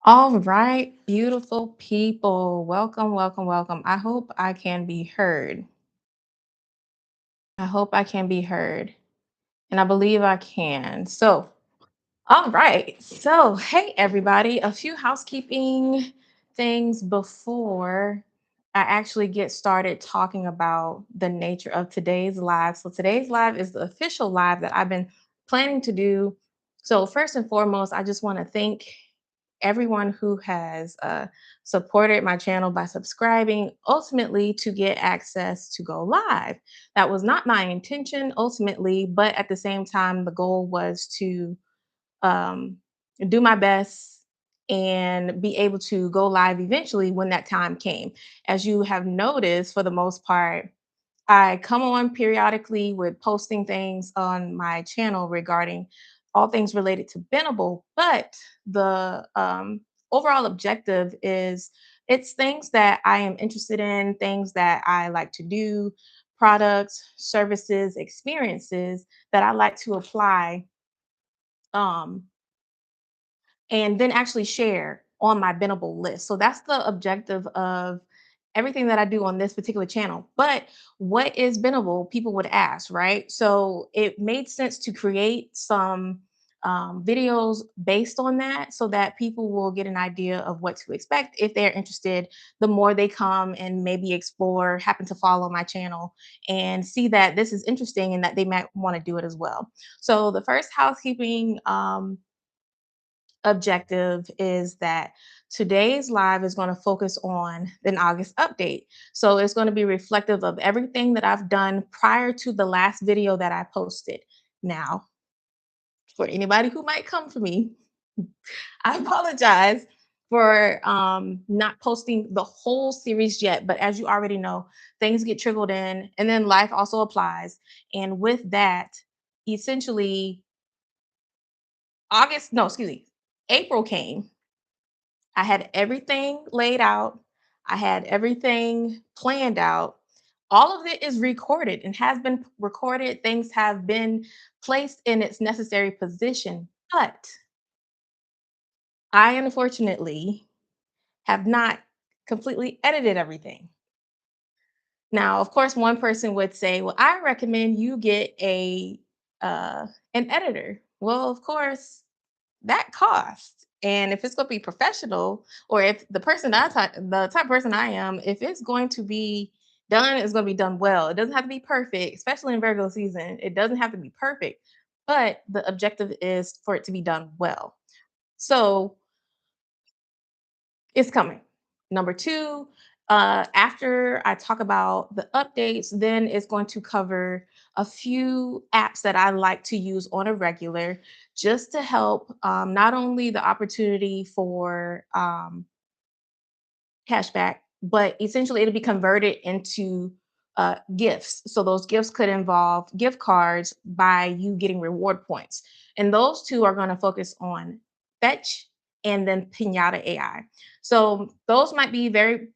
All right, beautiful people. Welcome, welcome, welcome. I hope I can be heard. I hope I can be heard. And I believe I can. All right. Hey, everybody. A few housekeeping things before I actually get started talking about the nature of today's live. So, today's live is the official live that I've been planning to do. So, first and foremost, I just want to thank everyone who has supported my channel by subscribing, ultimately to get access to go live. That was not my intention ultimately, but at the same time, the goal was to um, do my best and be able to go live eventually when that time came. As you have noticed, for the most part, I come on periodically with posting things on my channel regarding all things related to Benable, but the overall objective is it's things that I am interested in, things that I like to do, products, services, experiences that I like to apply um, and then actually share on my Binnable list. So that's the objective of everything that I do on this particular channel. But what is Binnable? People would ask, right? So it made sense to create some videos based on that so that people will get an idea of what to expect if they're interested. The more they come and maybe explore, happen to follow my channel and see that this is interesting and that they might want to do it as well. So the first housekeeping objective is that today's live is going to focus on an August update. So it's going to be reflective of everything that I've done prior to the last video that I posted. Now, for anybody who might come for me, I apologize for not posting the whole series yet. But as you already know, things get trickled in, and then life also applies. And with that, essentially, August, no, excuse me, April came. I had everything laid out. I had everything planned out. All of it is recorded and has been recorded. Things have been placed in its necessary position. But I unfortunately have not completely edited everything. Now, of course, one person would say, "Well, I recommend you get a an editor." Well, of course, that costs. And if it's going to be professional, or if the type of person I am, if it's going to be done, it's going to be done well. It doesn't have to be perfect, especially in Virgo season. It doesn't have to be perfect, but the objective is for it to be done well. So it's coming. Number two, after I talk about the updates, then it's going to cover a few apps that I like to use on a regular just to help not only the opportunity for cashback, but essentially it'll be converted into gifts. So those gifts could involve gift cards by you getting reward points. And those two are going to focus on Fetch and then Pinata AI. So those might be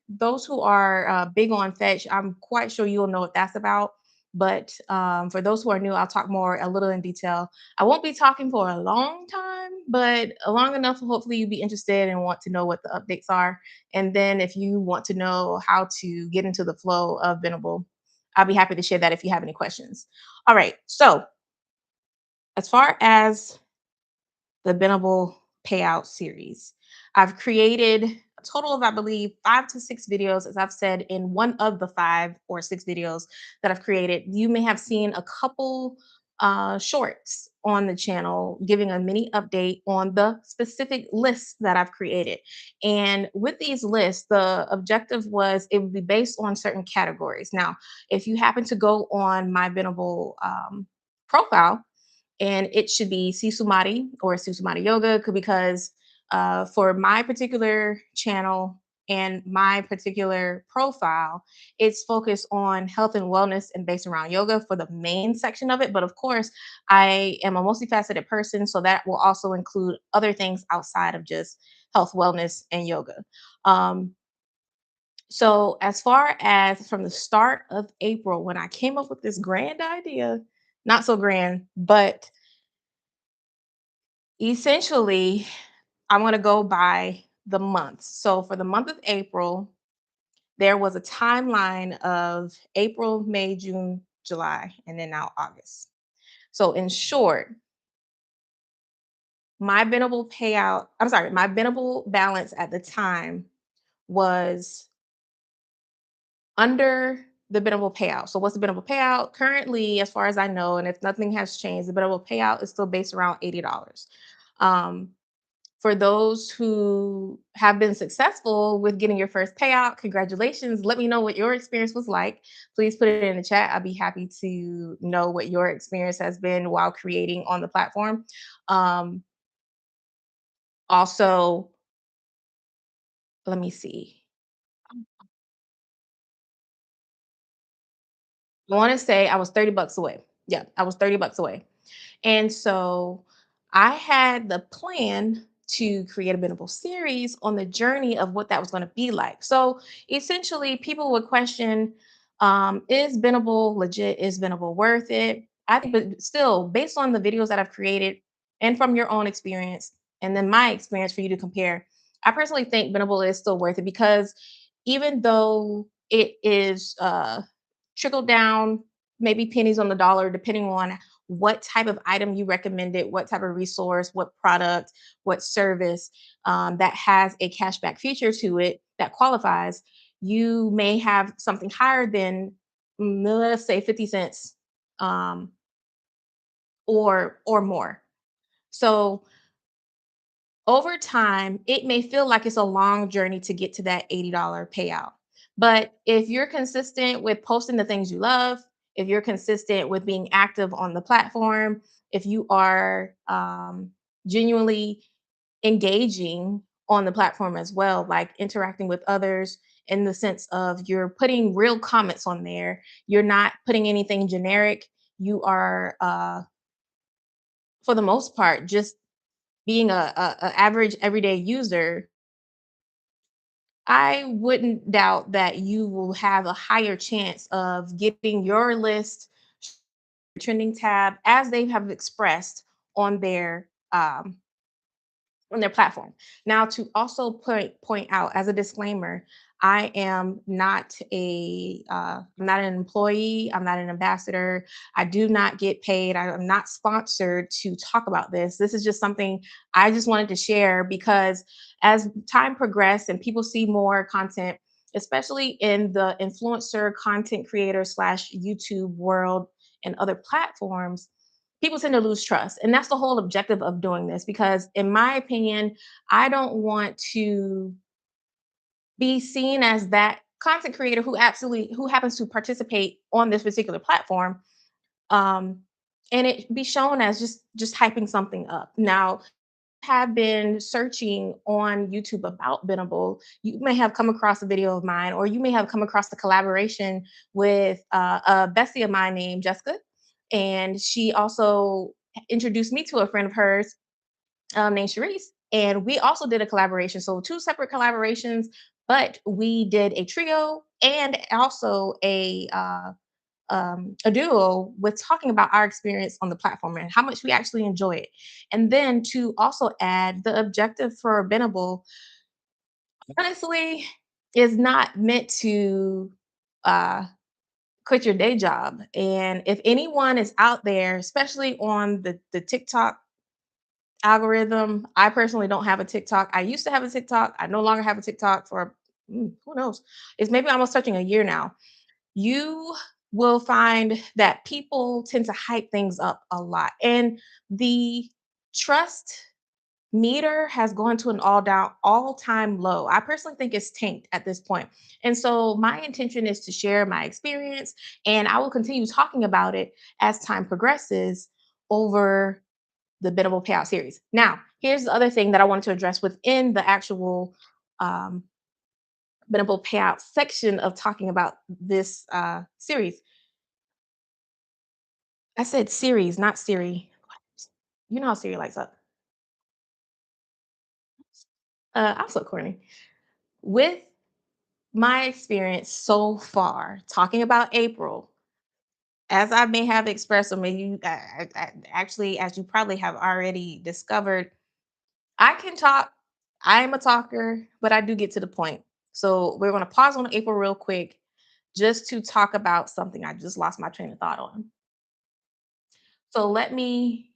those who are big on Fetch, I'm quite sure you'll know what that's about. But for those who are new, I'll talk more a little in detail. I won't be talking for a long time, but long enough, hopefully, you'll be interested and want to know what the updates are. And then if you want to know how to get into the flow of Venable, I'll be happy to share that if you have any questions. All right. So as far as the Benable Payout series, I've created a total of, I believe, 5 to 6 videos, as I've said in one of the 5 or 6 videos that I've created. You may have seen a couple shorts on the channel giving a mini update on the specific lists that I've created. And with these lists, the objective was it would be based on certain categories. Now, if you happen to go on my Benable profile, and it should be CSumati or CSumati Yoga because for my particular channel and my particular profile, it's focused on health and wellness and based around yoga for the main section of it. But of course, I am a multifaceted person, so that will also include other things outside of just health, wellness, and yoga. Um, so, as far as from the start of April, when I came up with this grand idea, not so grand, but essentially, I'm gonna go by the months. So for the month of April, there was a timeline of April, May, June, July, and then now August. So in short, my Benable balance at the time was under the Benable payout. So what's the Benable payout? Currently, as far as I know, and if nothing has changed, the Benable payout is still based around $80. Um, for those who have been successful with getting your first payout, congratulations. Let me know what your experience was like. Please put it in the chat. I'd be happy to know what your experience has been while creating on the platform. Um, Also, let me see. I want to say I was 30 bucks away. Yeah, I was 30 bucks away. And so I had the plan to create a Benable series on the journey of what that was going to be like. So essentially, people would question, is Benable legit? Is Benable worth it? I think, but still, based on the videos that I've created and from your own experience, and then my experience for you to compare, I personally think Benable is still worth it because even though it is trickle down, maybe pennies on the dollar, depending on what type of item you recommended, what type of resource, what product, what service that has a cashback feature to it that qualifies, you may have something higher than, let's say, 50 cents um, or more. So over time, it may feel like it's a long journey to get to that $80 payout. But if you're consistent with posting the things you love, if you're consistent with being active on the platform, if you are genuinely engaging on the platform as well, like interacting with others in the sense of you're putting real comments on there, you're not putting anything generic, you are, for the most part, just being a average everyday user, I wouldn't doubt that you will have a higher chance of getting your list trending tab as they have expressed on their platform. Now, to also point out as a disclaimer, I am not I'm not an employee. I'm not an ambassador. I do not get paid. I am not sponsored to talk about this. This is just something I just wanted to share because as time progressed and people see more content, especially in the influencer content creator slash YouTube world and other platforms, people tend to lose trust. And that's the whole objective of doing this because, in my opinion, I don't want to be seen as that content creator who happens to participate on this particular platform, um, and it be shown as just hyping something up. Now, have been searching on YouTube about Benable, you may have come across a video of mine, or you may have come across a collaboration with a bestie of mine named Jessica. And she also introduced me to a friend of hers named Sharice. And we also did a collaboration. So, two separate collaborations, but we did a trio and also a duo with talking about our experience on the platform and how much we actually enjoy it. And then to also add the objective for Benable, honestly, is not meant to uh, quit your day job. And if anyone is out there, especially on the TikTok algorithm, I personally don't have a TikTok. I used to have a TikTok. I no longer have a TikTok for who knows. It's maybe almost touching a year now. You will find that people tend to hype things up a lot. And the trust meter has gone to an all time low. I personally think it's tanked at this point. And so my intention is to share my experience and I will continue talking about it as time progresses over the biddable payout series. Now, here's the other thing that I wanted to address within the actual um, biddable payout section of talking about this series. I said series, not Siri. You know how Siri lights up. I'm so corny. With my experience so far, talking about April, as I may have expressed, or maybe you actually, as you probably have already discovered, I can talk. I'm a talker, but I do get to the point. So we're going to pause on April real quick just to talk about something I just lost my train of thought on. So let me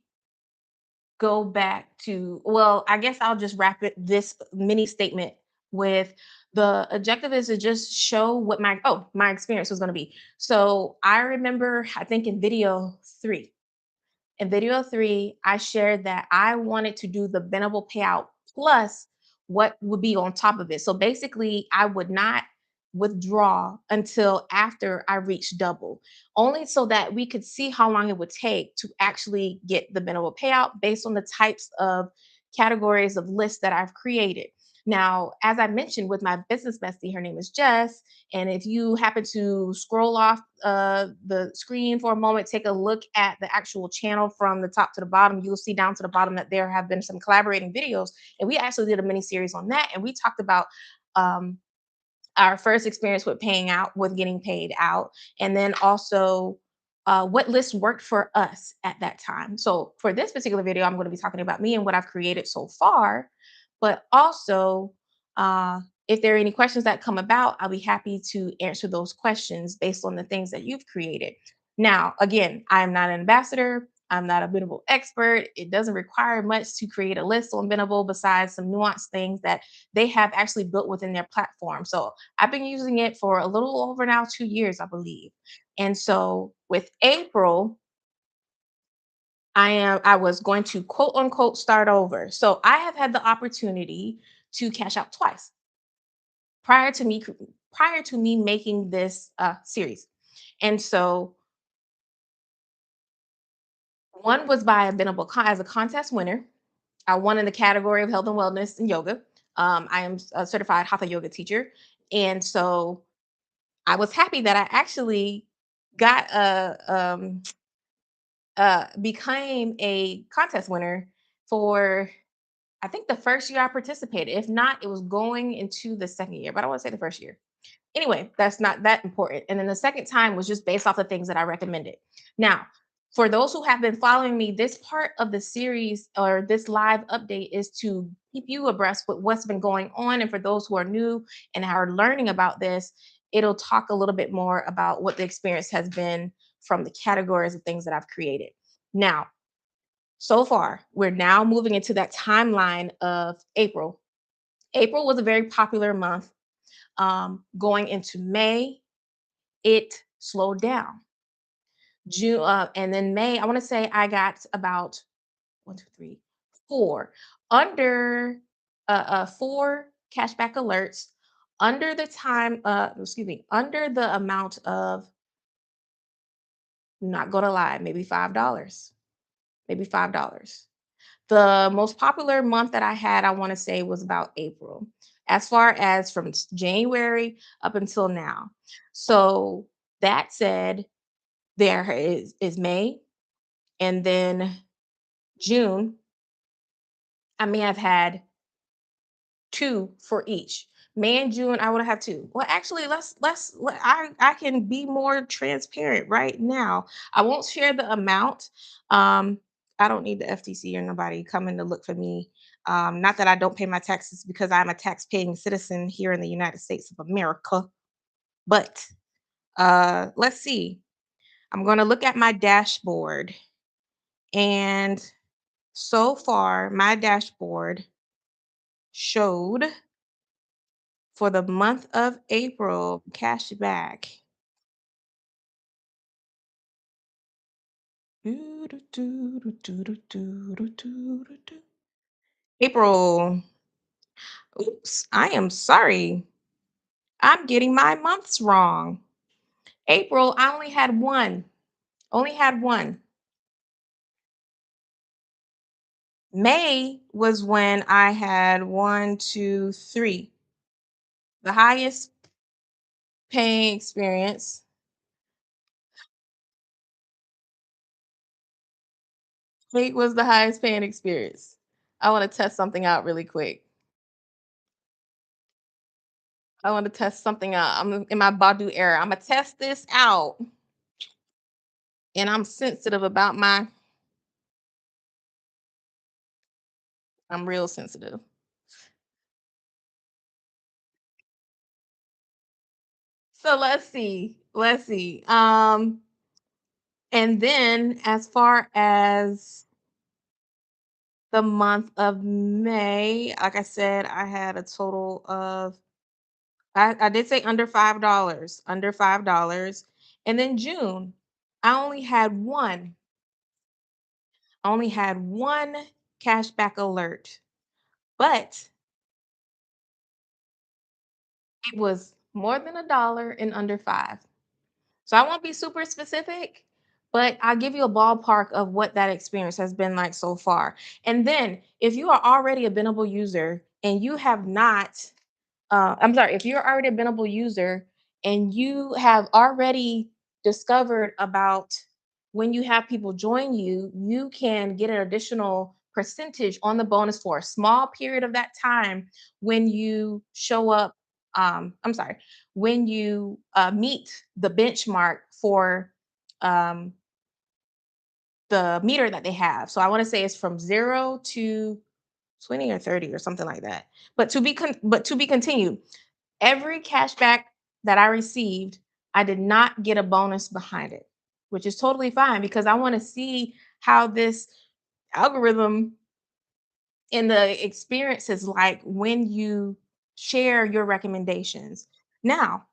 go back to, well, I guess I'll just wrap it this mini statement with the objective is to just show what my experience was going to be. So I remember, I think in video 3, in video 3, I shared that I wanted to do the Benable payout plus what would be on top of it. So basically, I would not withdraw until after I reached double, only so that we could see how long it would take to actually get the Benable payout based on the types of categories of lists that I've created. Now, as I mentioned with my business bestie, her name is Jess. And if you happen to scroll off the screen for a moment, take a look at the actual channel from the top to the bottom, you'll see down to the bottom that there have been some collaborating videos. And we actually did a mini series on that. And we talked about um, our first experience with paying out, with getting paid out, and then also what list worked for us at that time. So for this particular video, I'm going to be talking about me and what I've created so far, but also if there are any questions that come about, I'll be happy to answer those questions based on the things that you've created. Now, again, I'm not an ambassador. I'm not a Binnable expert. It doesn't require much to create a list on Binnable besides some nuanced things that they have actually built within their platform. So I've been using it for a little over now 2 years, I believe. And so with April, I was going to quote unquote start over. So I have had the opportunity to cash out twice prior to me prior to me making this series. And so one was by a Binnable as a contest winner. I won in the category of health and wellness and yoga. I am a certified hatha yoga teacher. And so I was happy that I actually got became a contest winner for, I think, the first year I participated. If not, it was going into the second year, but I want to say the first year. Anyway, that's not that important. And then the second time was just based off the things that I recommended. Now, for those who have been following me, this part of the series or this live update is to keep you abreast with what's been going on. And for those who are new and are learning about this, it'll talk a little bit more about what the experience has been from the categories of things that I've created. Now, so far, we're now moving into that timeline of April. April was a very popular month. Going into May, it slowed down. June, and then May, I want to say I got about one, two, three, four under four cashback alerts under the time, excuse me, under the amount of, not gonna lie, maybe $5, maybe $5. The most popular month that I had, I want to say, was about April, as far as from January up until now. So that said, there is May, and then June. I may have had two for each. May and June, I would have had two. Well, actually, I can be more transparent right now. I won't share the amount. Um, I don't need the FTC or nobody coming to look for me. Not that I don't pay my taxes because I'm a tax-paying citizen here in the United States of America. But let's see. I'm going to look at my dashboard, and so far, my dashboard showed for the month of April cash back. April. Oops, I am sorry. I'm getting my months wrong. April, I only had one. Only had one. May was when I had one, two, three. The highest paying experience. Eight was the highest paying experience. I want to test something out really quick. I want to test something out. I'm in my Badu era. I'm gonna test this out, and I'm sensitive about my. I'm real sensitive. So let's see. Let's see. And then as far as the month of May, like I said, I had a total of I did say under $5. And then June, I only had one. I only had one cashback alert, but it was more than $1 and under five. So I won't be super specific, but I'll give you a ballpark of what that experience has been like so far. And then if you are already a Benable user and you have not I'm sorry, if you're already a Benable user and you have already discovered about when you have people join you, you can get an additional percentage on the bonus for a small period of that time when you show up. I'm sorry, when you meet the benchmark for um, the meter that they have. So I want to say it's from 0 to 20 or 30 or something like that. But to be continued. Every cashback that I received, I did not get a bonus behind it, which is totally fine because I want to see how this algorithm and the experience is like when you share your recommendations. Now,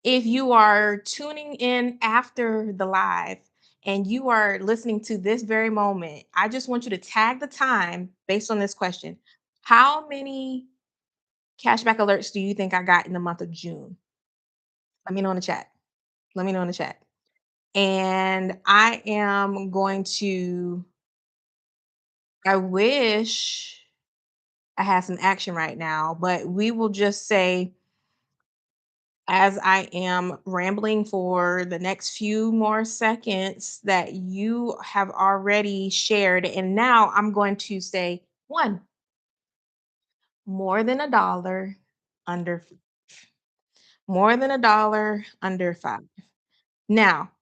if you are tuning in after the live and you are listening to this very moment, I just want you to tag the time based on this question. How many cashback alerts do you think I got in the month of June? Let me know in the chat. Let me know in the chat. And I am going to, I wish I had some action right now, but we will just say, as I am rambling for the next few more seconds, that you have already shared. And now I'm going to say one, more than $1 under, more than $1 under five. Now,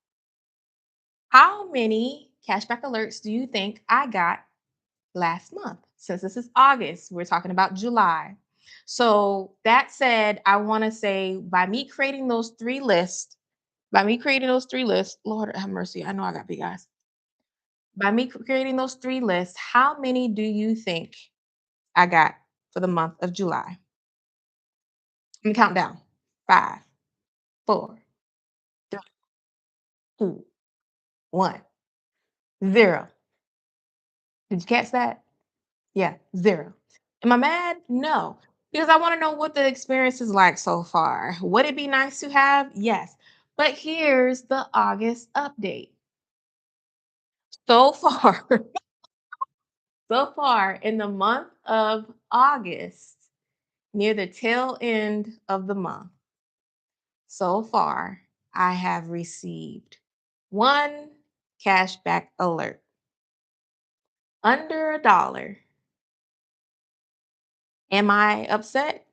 how many cashback alerts do you think I got last month? Since this is August, we're talking about July. So that said, I want to say by me creating those three lists, Lord have mercy, I know I got big eyes. By me creating those three lists, how many do you think I got for the month of July? Let me count down. Five, four, three, two, one, zero. Did you catch that? Yeah, 0. Am I mad? No, because I wanna know what the experience is like so far. Would it be nice to have? Yes. But here's the August update. So far, so far in the month of August, near the tail end of the month, so far, I have received 1 cashback alert under $1. Am I upset?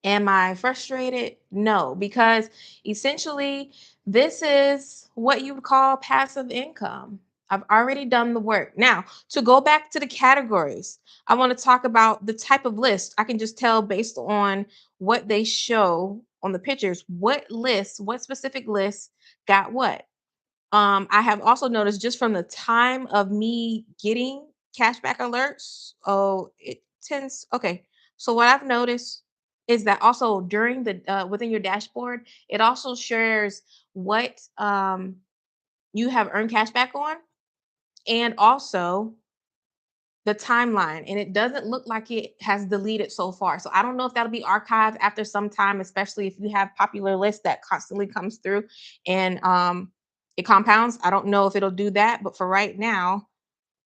Am I frustrated? No, because essentially, this is what you would call passive income. I've already done the work. Now, to go back to the categories, I want to talk about the type of list. I can just tell based on what they show on the pictures, what specific lists got what. I have also noticed just from the time of me getting cashback alerts, oh, it tends okay. So what I've noticed is that also during the within your dashboard, it also shares what you have earned cashback on and also the timeline. And it doesn't look like it has deleted so far. So I don't know if that'll be archived after some time, especially if you have popular lists that constantly comes through and it compounds. I don't know if it'll do that, but for right now,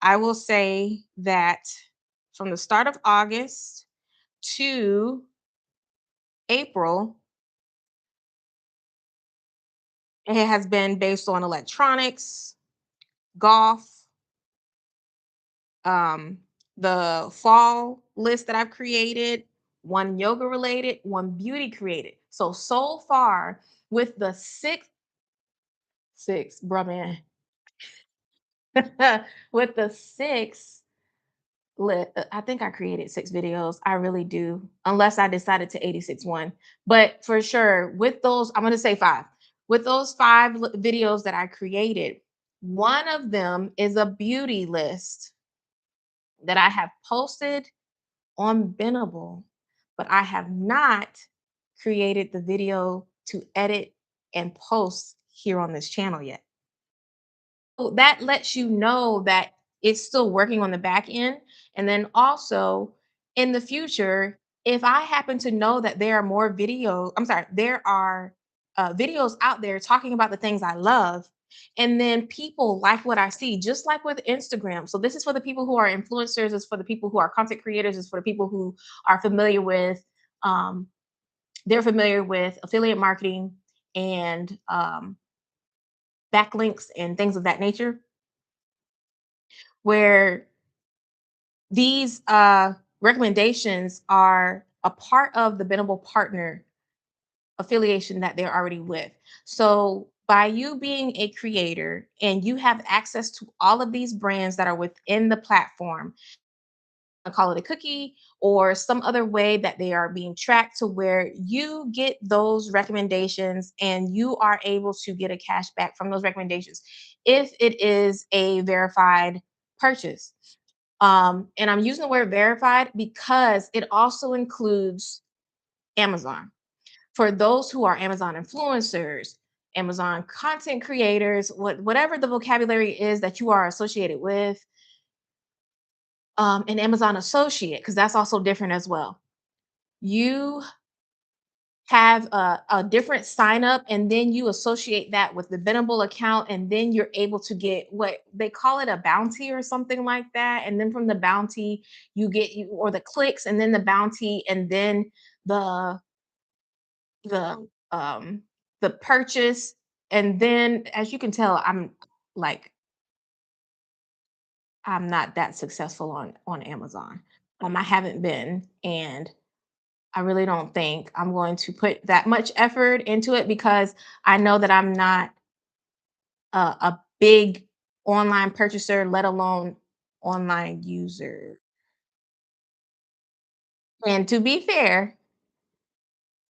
I will say that from the start of August to April, it has been based on electronics, golf, um, the fall list that I've created, one yoga related, one beauty created. So far with the six, bruh man, with the six I think I created 6 videos. I really do, unless I decided to 86 one. But for sure, with those, I'm gonna say 5. With those 5 videos that I created, one of them is a beauty list that I have posted on Benable, but I have not created the video to edit and post here on this channel yet. So that lets you know that it's still working on the back end. And then also in the future, if I happen to know that there are more I'm sorry, there are videos out there talking about the things I love, and then people like what I see, just like with Instagram. So this is for the people who are influencers, it's for the people who are content creators, it's for the people who are familiar with, um, they're familiar with affiliate marketing and backlinks and things of that nature, where these recommendations are a part of the Benable partner affiliation that they're already with. So by you being a creator and you have access to all of these brands that are within the platform, I call it a cookie or some other way that they are being tracked to where you get those recommendations and you are able to get a cash back from those recommendations if it is a verified purchase. And I'm using the word verified because it also includes Amazon. For those who are Amazon influencers, Amazon content creators, whatever the vocabulary is that you are associated with, an Amazon associate, because that's also different as well. You have a different sign up and then you associate that with the Venable account and then you're able to get what they call it, a bounty or something like that, and then from the bounty you get you or the clicks and then the bounty and then the the the purchase, and then as you can tell like I'm not that successful on Amazon. I haven't been, and I really don't think I'm going to put that much effort into it because I know that I'm not a big online purchaser, let alone online user. And to be fair,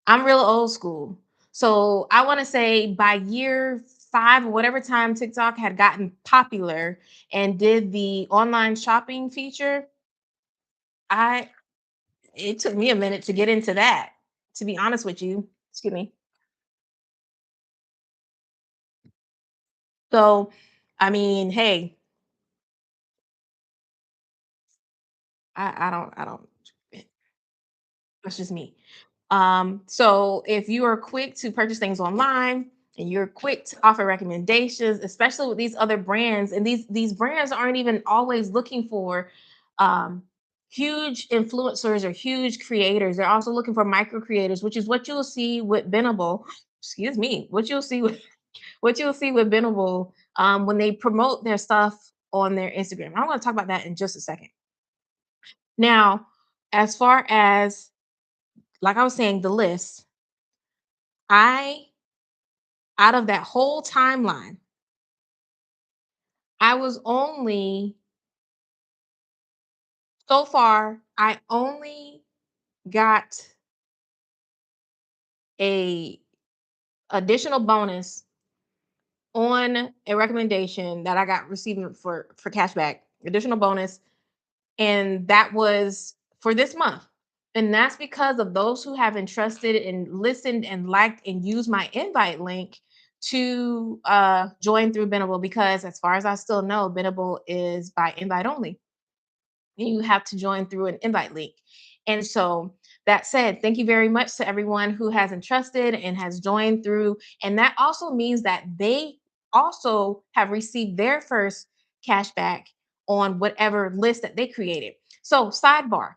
I'm real old school. So I want to say by year 5 or whatever time TikTok had gotten popular and did the online shopping feature, I it took me a minute to get into that, to be honest with you. Excuse me. So, I mean, hey, I don't that's just me. So if you are quick to purchase things online and you're quick to offer recommendations, especially with these other brands, and these brands aren't even always looking for um huge influencers or huge creators. They're also looking for micro creators, which is what you'll see with Benable. Excuse me, what you'll see with what you'll see with Benable when they promote their stuff on their Instagram. I want to talk about that in just a second. Now, as far as like I was saying, the list, I out of that whole timeline, I was only so far, I only got a additional bonus on a recommendation that I got receiving for cashback, additional bonus, and that was for this month. And that's because of those who have entrusted and listened and liked and used my invite link to join through Benable, because as far as I still know, Benable is by invite only. You have to join through an invite link. And so that said, thank you very much to everyone who has entrusted and has joined through. And that also means that they also have received their first cashback on whatever list that they created. So, sidebar,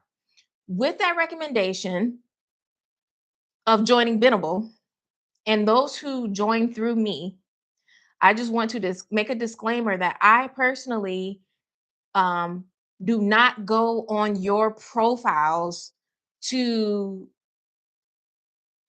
with that recommendation of joining Binnable and those who join through me, I just want to make a disclaimer that I personally um, do not go on your profiles to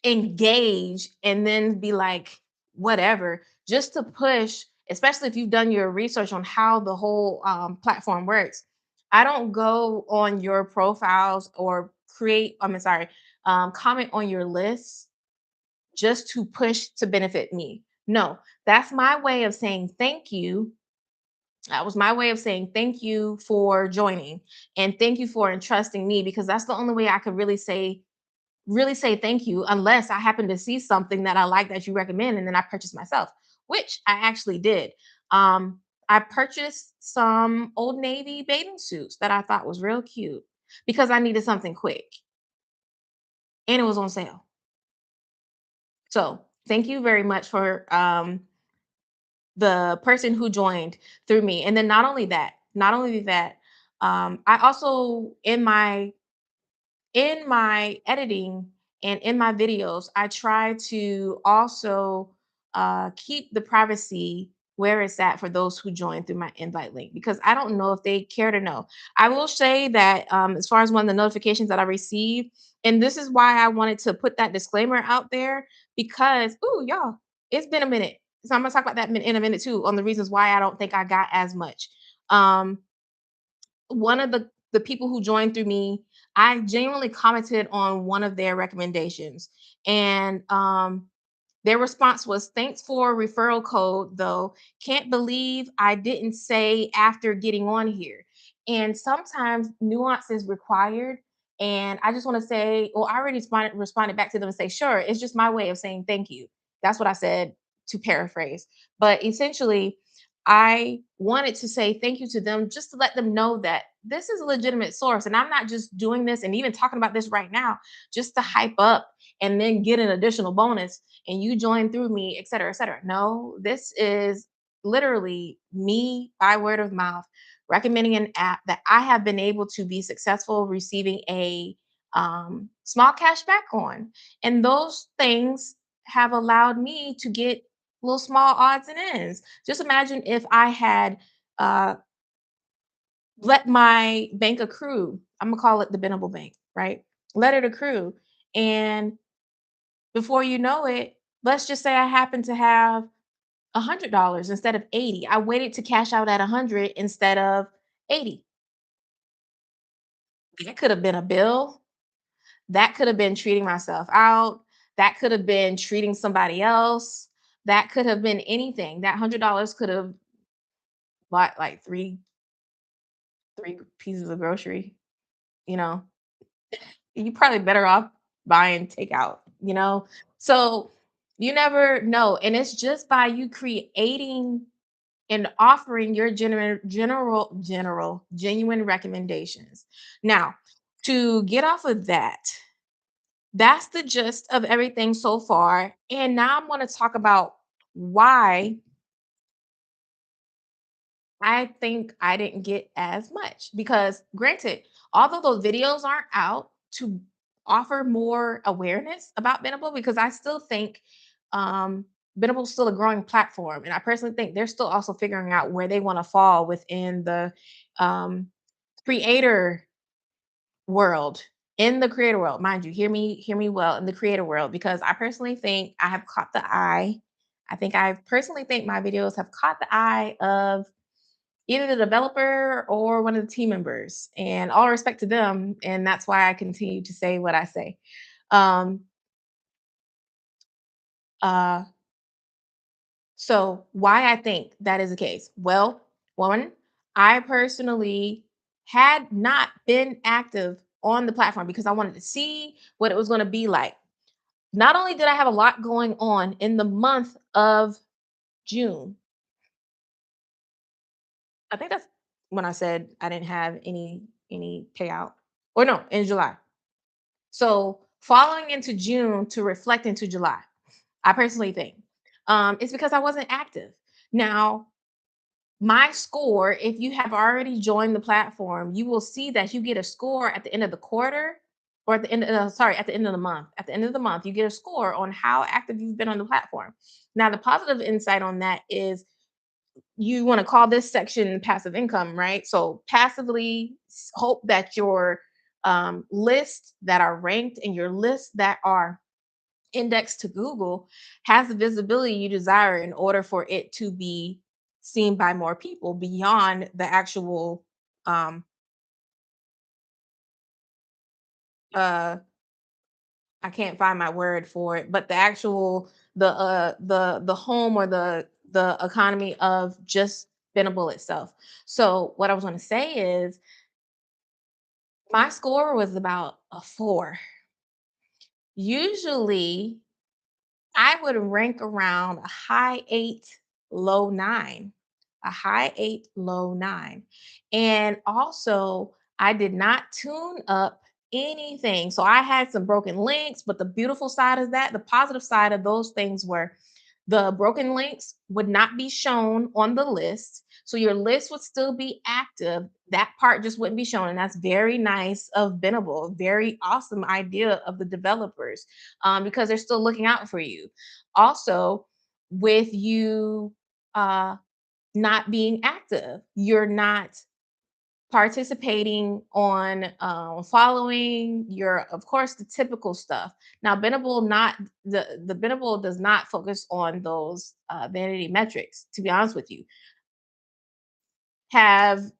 engage and then be like, whatever, just to push, especially if you've done your research on how the whole platform works. I don't go on your profiles or comment on your list just to push to benefit me. No, that's my way of saying thank you. That was my way of saying thank you for joining and thank you for entrusting me, because that's the only way I could really say thank you, unless I happen to see something that I like that you recommend and then I purchase myself, which I actually did. Um, I purchased some Old Navy bathing suits that I thought was real cute because I needed something quick and it was on sale. So thank you very much for the person who joined through me. And then not only that, I also in my editing and in my videos, I try to also keep the privacy where it's at for those who join through my invite link, because I don't know if they care to know. I will say that as far as one of the notifications that I received, and this is why I wanted to put that disclaimer out there, because, ooh, y'all, it's been a minute. So I'm gonna talk about that in a minute too, on the reasons why I don't think I got as much. Um, One of the people who joined through me, I genuinely commented on one of their recommendations, and their response was, "Thanks for referral code, though. Can't believe I didn't say after getting on here." And sometimes nuance is required. And I just want to say, well, I already responded back to them and say, sure, it's just my way of saying thank you. That's what I said, to paraphrase. But essentially, I wanted to say thank you to them, just to let them know that this is a legitimate source. And I'm not just doing this and even talking about this right now just to hype up and then get an additional bonus and you join through me, et cetera, et cetera. No, this is literally me by word of mouth recommending an app that I have been able to be successful receiving a small cash back on. And those things have allowed me to get little small odds and ends. Just imagine if I had uh, let my bank accrue. I'm gonna call it the Benable Bank, right? Let it accrue. And before you know it, let's just say I happen to have $100 instead of 80. I waited to cash out at 100 instead of 80. That could have been a bill. That could have been treating myself out. That could have been treating somebody else. That could have been anything. That $100 could have bought like three pieces of grocery. You know, you probably better off buying takeout. So you never know. And it's just by you creating and offering your genuine recommendations. Now, to get off of that, that's the gist of everything so far. And now I'm going to talk about why I think I didn't get as much. Because, granted, although those videos aren't out to offer more awareness about Benable, because I still think um, Benable's still a growing platform. And I personally think they're still also figuring out where they want to fall within the um, creator world. In the creator world, mind you, hear me well, in the creator world, because I personally think I have caught the eye. I personally think my videos have caught the eye of either the developer or one of the team members. And all respect to them. And that's why I continue to say what I say. Um, uh, so, why I think that is the case? Well, one, I personally had not been active on the platform because I wanted to see what it was going to be like. Not only did I have a lot going on in the month of June, I think that's when I said I didn't have any payout. Or no, in July. So falling into June to reflect into July, I personally think it's because I wasn't active. Now, my score, if you have already joined the platform, you will see that you get a score at the end of the quarter, or at the end, sorry, at the end of the month. At the end of the month, you get a score on how active you've been on the platform. Now, the positive insight on that is, you want to call this section passive income, right? So passively hope that your lists that are ranked and your lists that are indexed to Google has the visibility you desire in order for it to be seen by more people beyond the actual uh I can't find my word for it, but the actual the home or the economy of just Benable itself. So what I was going to say is my score was about a 4. Usually I would rank around a high 8, low 9. A high 8, low 9. And also, I did not tune up anything. So I had some broken links, but the beautiful side of that, the positive side of those things were the broken links would not be shown on the list. So your list would still be active. That part just wouldn't be shown. And that's very nice of Benable. Very awesome idea of the developers, because they're still looking out for you. Also, with you uh, not being active, you're not participating on following your, of course, the typical stuff. Now Benable not the Benable does not focus on those vanity metrics, to be honest with you. Have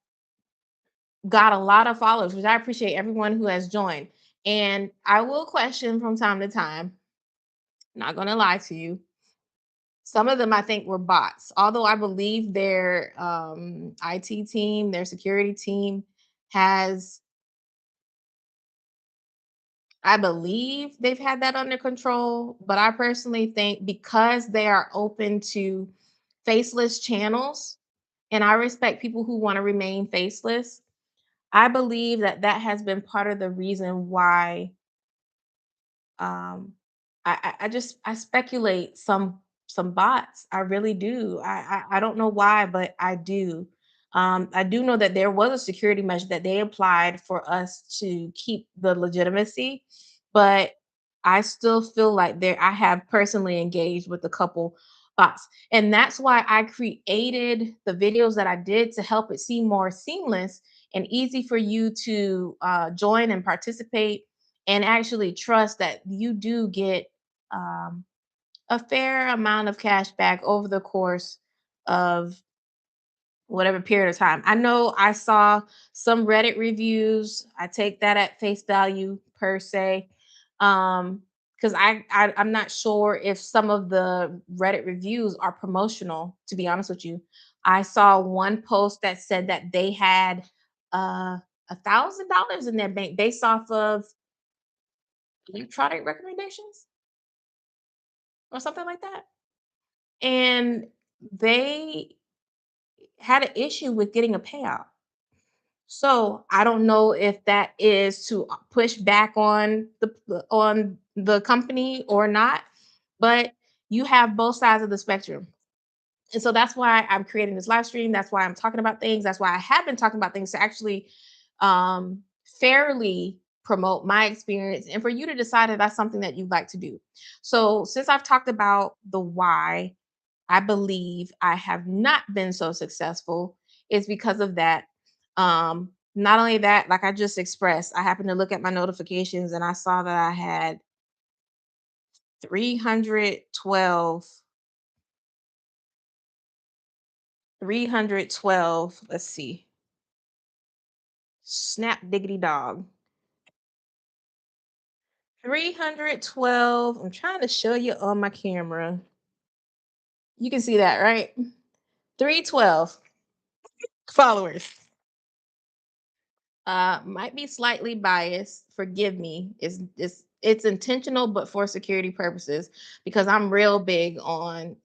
got a lot of followers, which I appreciate everyone who has joined. And I will question from time to time, not gonna lie to you. Some of them I think were bots, although I believe their IT team, their security team has, I believe they've had that under control, but I personally think because they are open to faceless channels, and I respect people who want to remain faceless, I believe that that has been part of the reason why um I just I speculate some bots. I really do. I don't know why, but I do. I do know that there was a security measure that they applied for us to keep the legitimacy, but I still feel like there I have personally engaged with a couple bots. And that's why I created the videos that I did to help it seem more seamless and easy for you to join and participate and actually trust that you do get um, a fair amount of cash back over the course of whatever period of time. I know I saw some Reddit reviews. I take that at face value per se. Because I'm not sure if some of the Reddit reviews are promotional, to be honest with you. I saw one post that said that they had $1,000 in their bank based off of electronic recommendations or something like that. And they had an issue with getting a payout. So I don't know if that is to push back on the company or not, but you have both sides of the spectrum. And so that's why I'm creating this live stream. That's why I'm talking about things. That's why I have been talking about things to actually um, fairly promote my experience and for you to decide if that's something that you'd like to do. So, since I've talked about the why, I believe I have not been so successful is because of that. Not only that, like I just expressed, I happened to look at my notifications and I saw that I had 312, 312, let's see, snap diggity dog. 312. I'm trying to show you on my camera. You can see that, right? 312 followers. Might be slightly biased. Forgive me. It's intentional, but for security purposes, because I'm real big on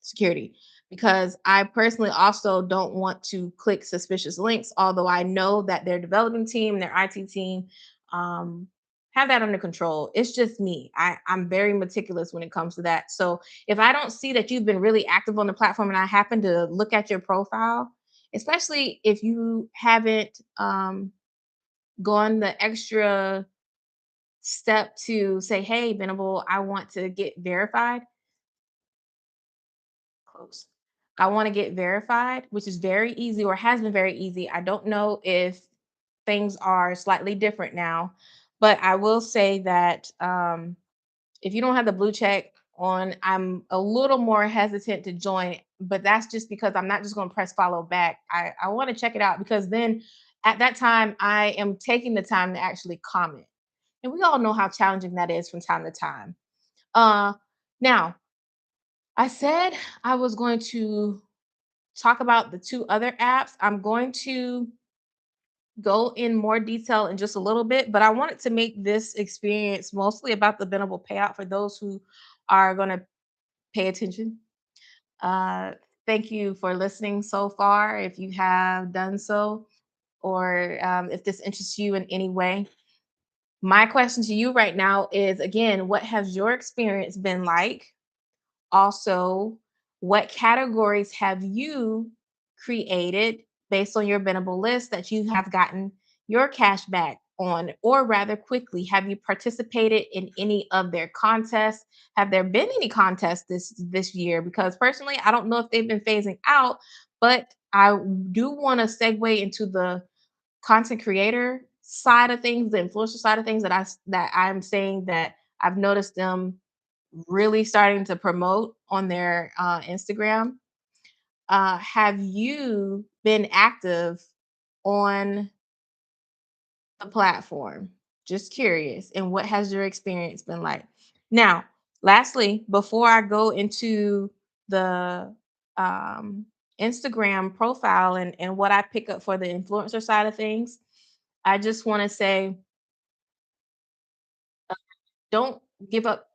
security. Because I personally also don't want to click suspicious links, although I know that their developing team, their IT team, um, have that under control. It's just me. I'm very meticulous when it comes to that. So if I don't see that you've been really active on the platform and I happen to look at your profile, especially if you haven't gone the extra step to say, hey, Benable, I want to get verified. Close. I want to get verified, which is very easy or has been very easy. I don't know if things are slightly different now, but I will say that if you don't have the blue check on, I'm a little more hesitant to join, but that's just because I'm not just going to press follow back. I want to check it out because then at that time I am taking the time to actually comment. And we all know how challenging that is from time to time. Uh, Now, I said I was going to talk about the two other apps. I'm going to go in more detail in just a little bit, but I wanted to make this experience mostly about the Benable payout for those who are going to pay attention. Uh, Thank you for listening so far. If you have done so, or if this interests you in any way, my question to you right now is again, what has your experience been like? Also, what categories have you created based on your Venable list that you have gotten your cash back on, or rather quickly? Have you participated in any of their contests? Have there been any contests this year? Because personally, I don't know if they've been phasing out, but I do want to segue into the content creator side of things, the influencer side of things that I'm saying that I've noticed them really starting to promote on their Instagram. Have you been active on the platform? Just curious. And what has your experience been like? Now, lastly, before I go into the um, Instagram profile and what I pick up for the influencer side of things, I just want to say don't give up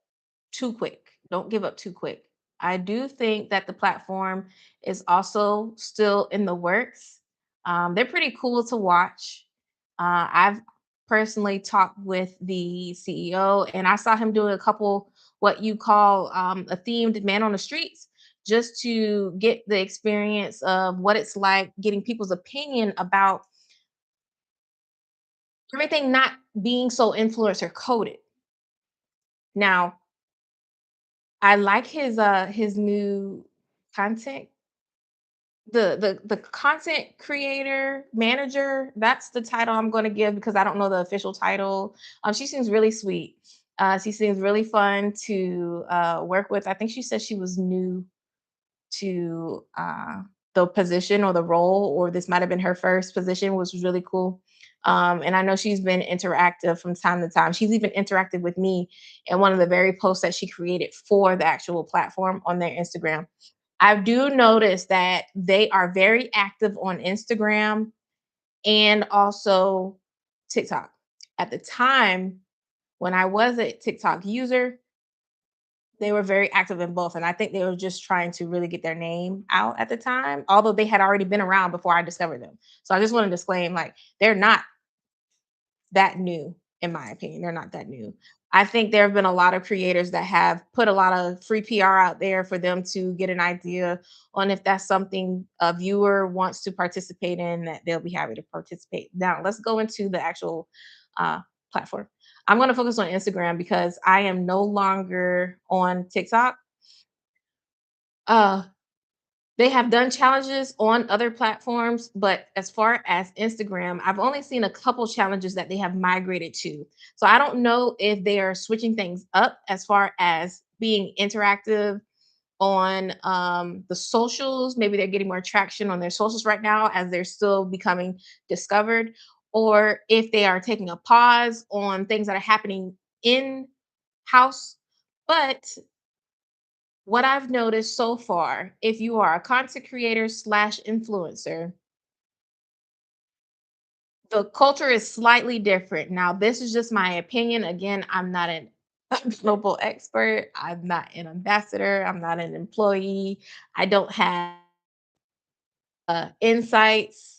too quick. Don't give up too quick. I do think that the platform is also still in the works. They're pretty cool to watch. I've personally talked with the CEO, and I saw him doing a couple what you call a themed man on the streets, just to get the experience of what it's like getting people's opinion about everything not being so influencer coded. Now, I like his new content. The content creator manager, that's the title I'm going to give because I don't know the official title. She seems really sweet. She seems really fun to work with. I think she said she was new to the position or the role, or this might have been her first position, which was really cool. And I know she's been interactive from time to time. She's even interacted with me in one of the very posts that she created for the actual platform on their Instagram. I do notice that they are very active on Instagram and also TikTok. At the time when I was a TikTok user, they were very active in both, and I think they were just trying to really get their name out at the time, although they had already been around before I discovered them. So I just want to disclaim, like, they're not that new, in my opinion. They're not that new. I think there have been a lot of creators that have put a lot of free PR out there for them to get an idea on if that's something a viewer wants to participate in, that they'll be happy to participate. Now, let's go into the actual uh, platform. I'm going to focus on Instagram because I am no longer on TikTok. Uh, they have done challenges on other platforms, but as far as Instagram, I've only seen a couple challenges that they have migrated to. So I don't know if they are switching things up as far as being interactive on the socials. Maybe they're getting more traction on their socials right now as they're still becoming discovered, or if they are taking a pause on things that are happening in house. But what I've noticed so far, if you are a content creator slash influencer, the culture is slightly different. Now, this is just my opinion. Again, I'm not an global expert. I'm not an ambassador. I'm not an employee. I don't have insights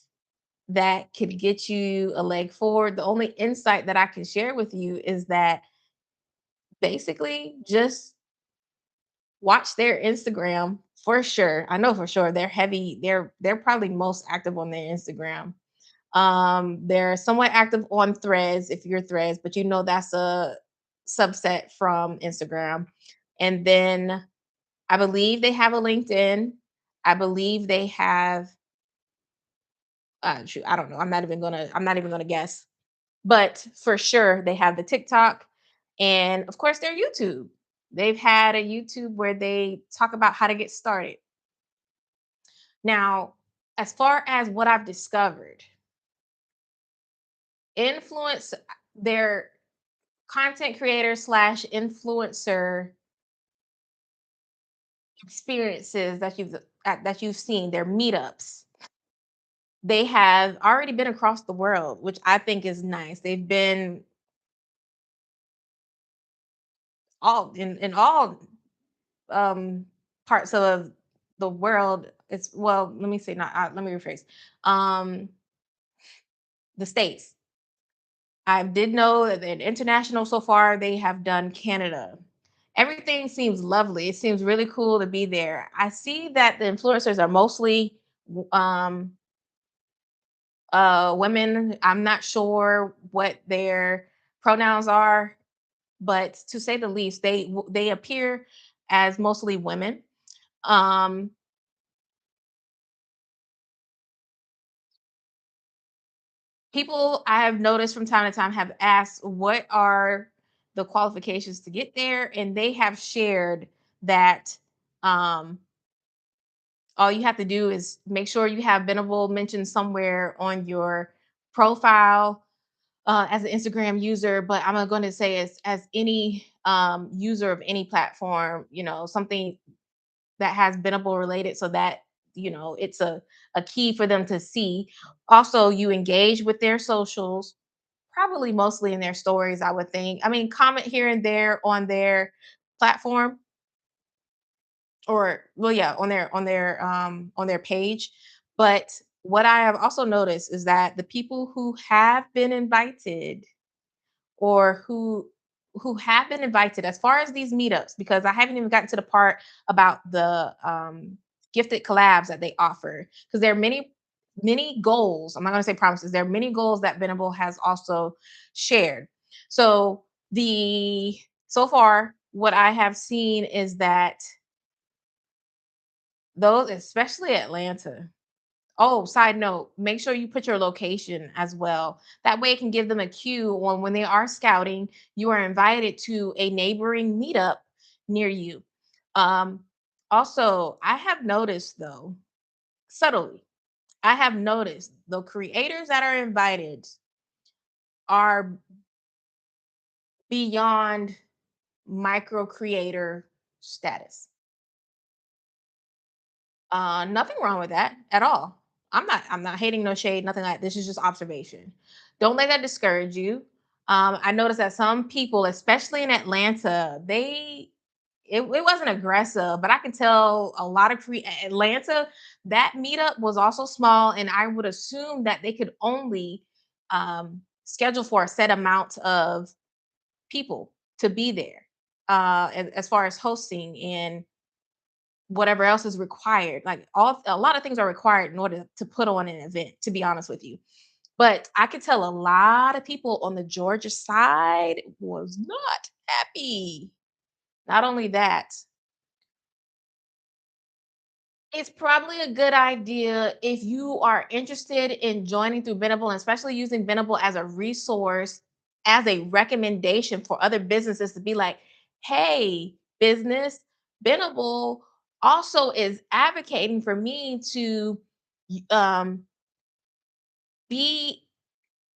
that could get you a leg forward. The only insight that I can share with you is that basically just watch their Instagram for sure. I know for sure they're heavy. They're probably most active on their Instagram. They're somewhat active on Threads if you're Threads, but you know that's a subset from Instagram. And then I believe they have a LinkedIn. I believe they have shoot, I don't know. I'm not even gonna guess. But for sure they have the TikTok and of course their YouTube. They've had a YouTube where they talk about how to get started. Now, as far as what I've discovered, influence there. content creator slash influencer experiences that you've seen, their meetups. They have already been across the world, which I think is nice. They've been all in all um parts of the world. It's well, let me say not let me rephrase. Um the states. I did know that in international so far they have done Canada. Everything seems lovely. It seems really cool to be there. I see that the influencers are mostly women. I'm not sure what their pronouns are, but to say the least, they appear as mostly women. Um, People I have noticed from time to time have asked what are the qualifications to get there, and they have shared that um, all you have to do is make sure you have Benable mentioned somewhere on your profile as an Instagram user, but I'm going to say as any user of any platform, something that has Benable related, so that it's a key for them to see. Also, you engage with their socials, probably mostly in their stories, I would think. I mean, comment here and there on their platform, or well, yeah, on their page. But what I have also noticed is that the people who have been invited, or who have been invited as far as these meetups, because I haven't even gotten to the part about the gifted collabs that they offer, because there are many goals. I'm not going to say promises. There are many goals that Venable has also shared. So the so far what I have seen is that those, especially Atlanta. Oh, side note, make sure you put your location as well. That way it can give them a cue on when they are scouting, you are invited to a neighboring meetup near you. Um, Also, I have noticed though, subtly, I have noticed the creators that are invited are beyond micro creator status. Nothing wrong with that at all. I'm not hating, no shade, nothing like this is just observation. Don't let that discourage you. I noticed that some people, especially in Atlanta, it wasn't aggressive, but I can tell a lot of Atlanta, that meetup was also small, and I would assume that they could only schedule for a set amount of people to be there. As far as hosting and whatever else is required. Like a lot of things are required in order to put on an event, to be honest with you. But I could tell a lot of people on the Georgia side was not happy. Not only that, it's probably a good idea if you are interested in joining through Benable, and especially using Benable as a resource, as a recommendation for other businesses to be like, hey, business, Benable also is advocating for me to um, be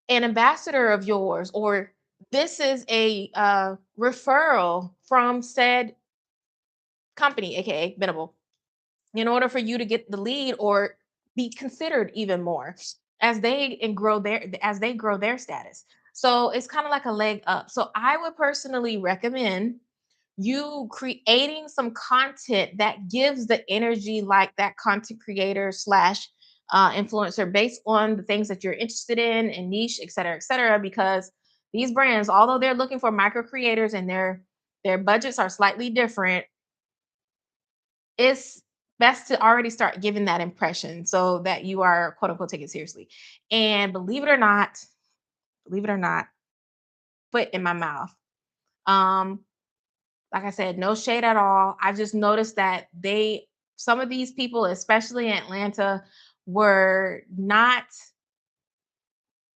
an ambassador of yours, or this is a referral from said company, aka Benable, in order for you to get the lead or be considered even more as they grow their status. So it's kind of like a leg up. So I would personally recommend you creating some content that gives the energy like that content creator slash influencer, based on the things that you're interested in and niche, et cetera, because these brands, although they're looking for micro creators and their budgets are slightly different, it's best to already start giving that impression so that you are quote unquote take it seriously. And believe it or not, foot in my mouth. Um, like I said, no shade at all. I just noticed that some of these people, especially in Atlanta, were not,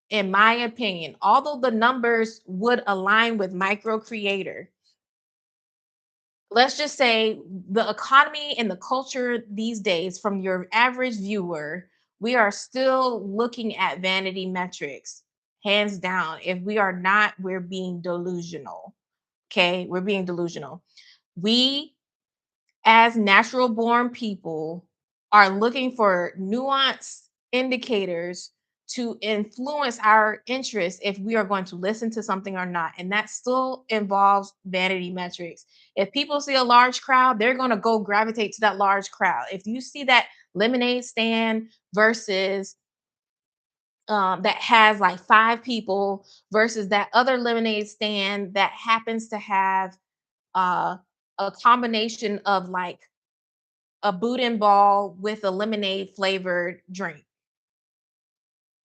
in my opinion, although the numbers would align with micro creator, let's just say the economy and the culture these days, from your average viewer, we are still looking at vanity metrics. hands down. If we are not, we're being delusional. Okay, we're being delusional. We, as natural born people, are looking for nuanced indicators to influence our interests if we are going to listen to something or not. And that still involves vanity metrics. If people see a large crowd, they're going to go gravitate to that large crowd. If you see that lemonade stand versus that has like 5 people versus that other lemonade stand that happens to have uh, a combination of like a boudin ball with a lemonade flavored drink,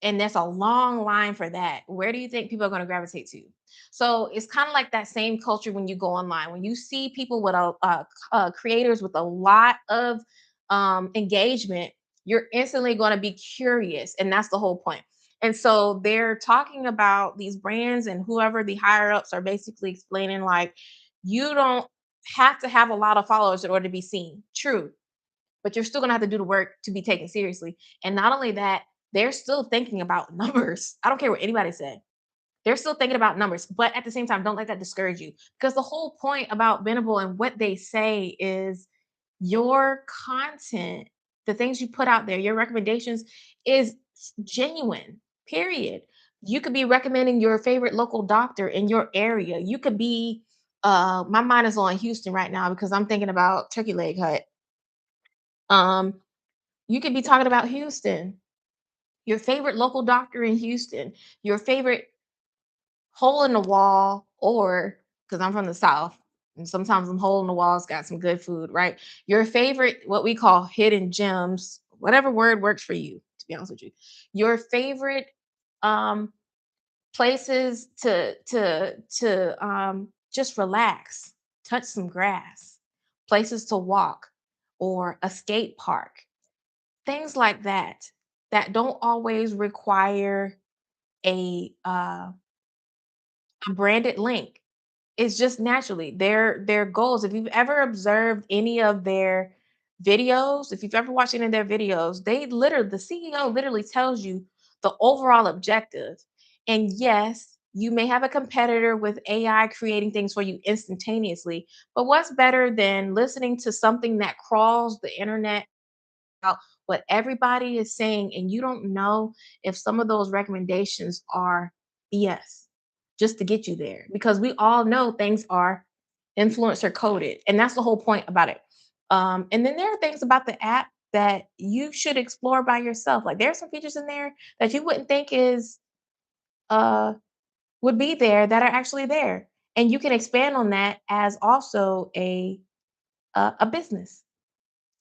and there's a long line for that. Where do you think people are going to gravitate to? So it's kind of like that same culture when you go online. When you see people with creators with a lot of engagement, you're instantly going to be curious, and that's the whole point. And so they're talking about these brands, and whoever the higher ups are basically explaining like, you don't have to have a lot of followers in order to be seen. True, but you're still gonna have to do the work to be taken seriously. And not only that, they're still thinking about numbers. I don't care what anybody said. They're still thinking about numbers, but at the same time, don't let that discourage you. Because the whole point about Benable and what they say is your content, the things you put out there, your recommendations is genuine, period. You could be recommending your favorite local doctor in your area. You could be my mind is on Houston right now because I'm thinking about turkey leg hut. Um, you could be talking about Houston, your favorite local doctor in Houston, your favorite hole in the wall, or because I'm from the South, and sometimes some hole in the walls got some good food, right? Your favorite, what we call hidden gems, whatever word works for you, to be honest with you. Your favorite um places to just relax, touch some grass, places to walk, or a skate park, things like that, that don't always require a a branded link. It's just naturally their goals. If you've ever observed any of their videos, if you've ever watched any of their videos, they literally, the CEO literally tells you the overall objective. And yes, you may have a competitor with AI creating things for you instantaneously, but what's better than listening to something that crawls the internet out what everybody is saying, and you don't know if some of those recommendations are BS just to get you there, because we all know things are influencer coded, and that's the whole point about it. And then there are things about the app that you should explore by yourself. Like there are some features in there that you wouldn't think is uh would be there that are actually there, and you can expand on that as also a business.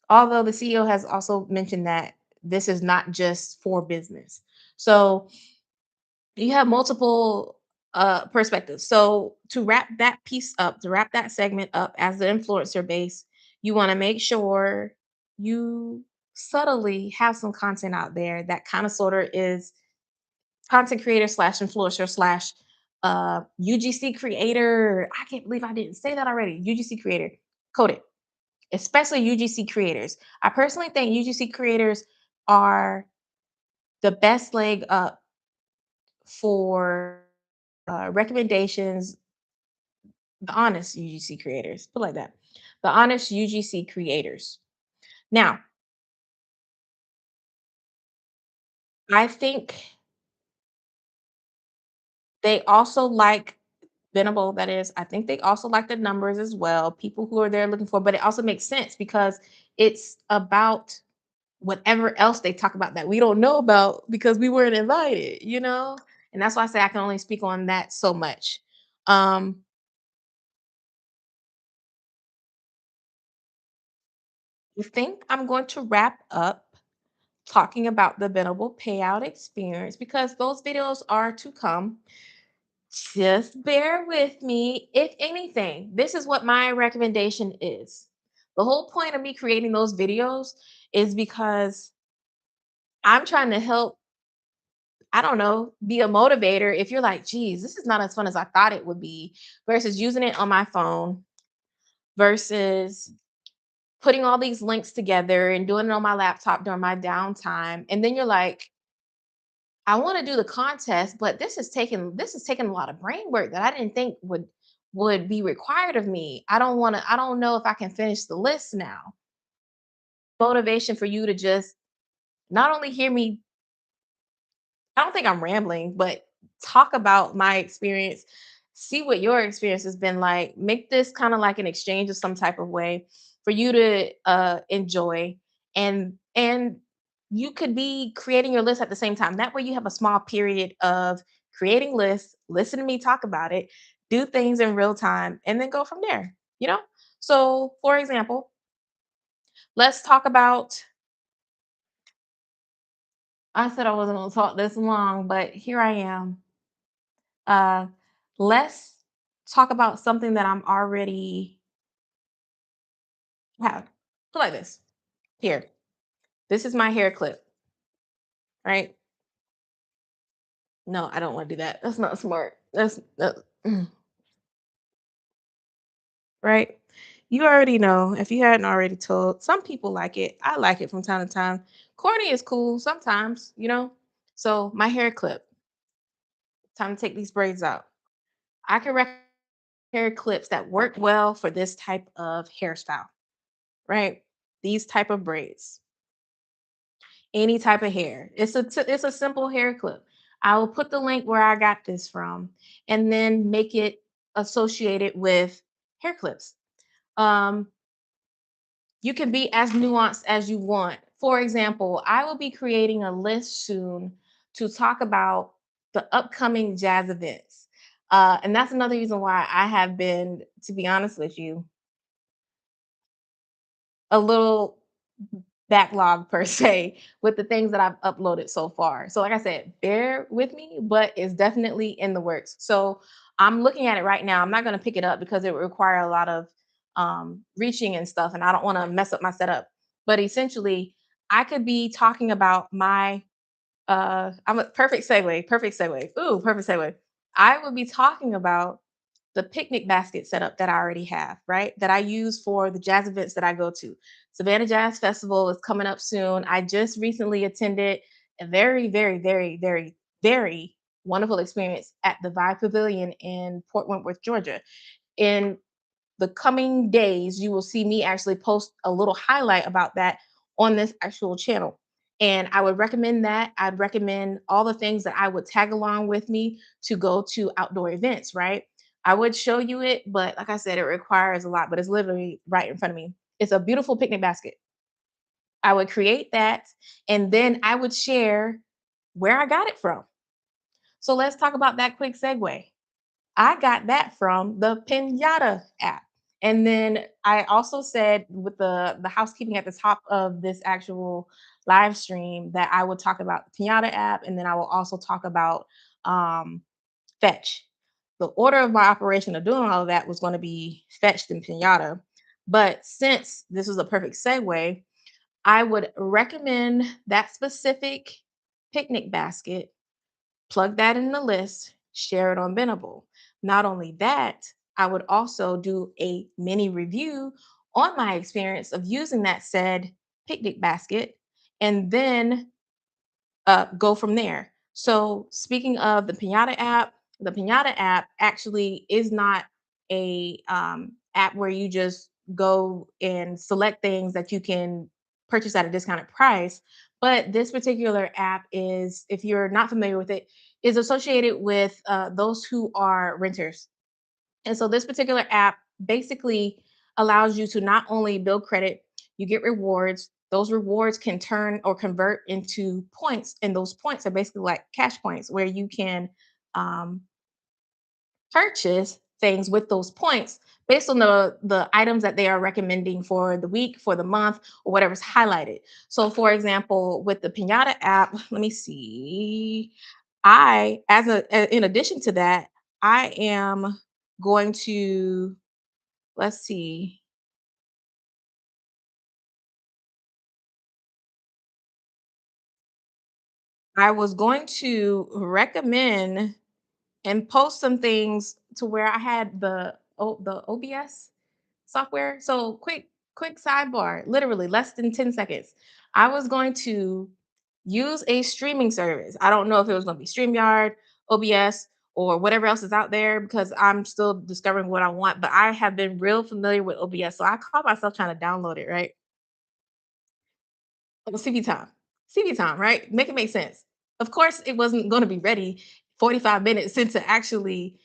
Although the CEO has also mentioned that this is not just for business. So you have multiple perspectives. So to wrap that piece up, to wrap that segment up as the influencer base, you want to make sure you subtly have some content out there that kind of sort of is content creator slash influencer slash UGC creator. I can't believe I didn't say that already. UGC creator. Code it, especially UGC creators. I personally think UGC creators are the best leg up for recommendations, the honest UGC creators, put it like that. The honest UGC creators. Now, I think they also like Benable, that is. I think they also like the numbers as well, people who are there looking for, but it also makes sense because it's about whatever else they talk about that we don't know about because we weren't invited, you know? And that's why I say I can only speak on that so much. Um, I think I'm going to wrap up talking about the Venable payout experience because those videos are to come. Just bear with me. If anything, this is what my recommendation is. The whole point of me creating those videos is because I'm trying to help, I don't know, be a motivator if you're like, geez, this is not as fun as I thought it would be, versus using it on my phone, versus putting all these links together and doing it on my laptop during my downtime. And then you're like, I want to do the contest, but this is taking a lot of brain work that I didn't think would be required of me. I don't know if I can finish the list now. Motivation for you to just not only hear me, I don't think I'm rambling, but talk about my experience, see what your experience has been like, make this kind of like an exchange of some type of way for you to enjoy, and you could be creating your list at the same time. That way you have a small period of creating lists, listen to me talk about it, do things in real time, and then go from there, you know? So for example, let's talk about, I said I wasn't gonna talk this long, but here I am. Uh, let's talk about something that I'm already have. Put like this. Here, this is my hair clip, right? No, I don't want to do that. That's not smart. Right. You already know. If you hadn't already told, some people like it. I like it from time to time. Corny is cool sometimes, you know. So my hair clip. Time to take these braids out. I can recommend hair clips that work well for this type of hairstyle, right? These type of braids. Any type of hair. It's a simple hair clip. I will put the link where I got this from, and then make it associated with hair clips. Um, you can be as nuanced as you want. For example, I will be creating a list soon to talk about the upcoming jazz events. And that's another reason why I have been, to be honest with you, a little backlog per se with the things that I've uploaded so far. So like I said, bear with me, but it's definitely in the works. So I'm looking at it right now. I'm not going to pick it up because it would require a lot of reaching and stuff, and I don't want to mess up my setup. But essentially, I could be talking about my I'm a perfect segue, perfect segue. Ooh, perfect segue. I would be talking about the picnic basket setup that I already have, right? That I use for the jazz events that I go to. Savannah Jazz Festival is coming up soon. I just recently attended a very, very, very, very, very wonderful experience at the Vibe Pavilion in Port Wentworth, Georgia. In the coming days, you will see me actually post a little highlight about that on this actual channel. And I would recommend that. I'd recommend all the things that I would tag along with me to go to outdoor events, right? I would show you it, but like I said, it requires a lot, but it's literally right in front of me. It's a beautiful picnic basket. I would create that, and then I would share where I got it from. So let's talk about that quick segue. I got that from the Pinata app. And then I also said with the housekeeping at the top of this actual live stream that I would talk about the Pinata app, and then I will also talk about um, Fetch. The order of my operation of doing all of that was going to be Fetched and Pinata. But since this was a perfect segue, I would recommend that specific picnic basket, plug that in the list, share it on Benable. Not only that, I would also do a mini review on my experience of using that said picnic basket, and then go from there. So, speaking of the Pinata app actually is not a app where you just go and select things that you can purchase at a discounted price. But this particular app is, if you're not familiar with it, is associated with those who are renters. And so this particular app basically allows you to not only build credit, you get rewards. Those rewards can turn or convert into points, and those points are basically like cash points where you can um, purchase things with those points based on the items that they are recommending for the week, for the month, or whatever's highlighted. So, for example, with the Pinata app, let me see. In addition to that, I am going to, let's see, I was going to recommend and post some things to where I had the OBS software. So quick sidebar, literally less than 10 seconds. I was going to use a streaming service. I don't know if it was going to be StreamYard, OBS, or whatever else is out there because I'm still discovering what I want. But I have been real familiar with OBS. So I caught myself trying to download it, right? Well, CV time. CV time, right? Make it make sense. Of course, it wasn't going to be ready 45 minutes into actually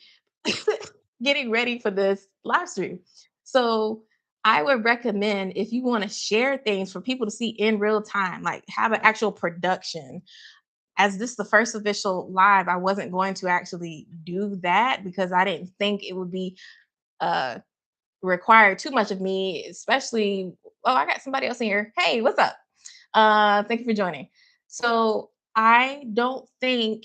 getting ready for this live stream. So I would recommend if you want to share things for people to see in real time, like have an actual production. As this is the first official live, I wasn't going to actually do that because I didn't think it would be uh require too much of me, especially oh, I got somebody else in here. Hey, what's up? Thank you for joining. So I don't think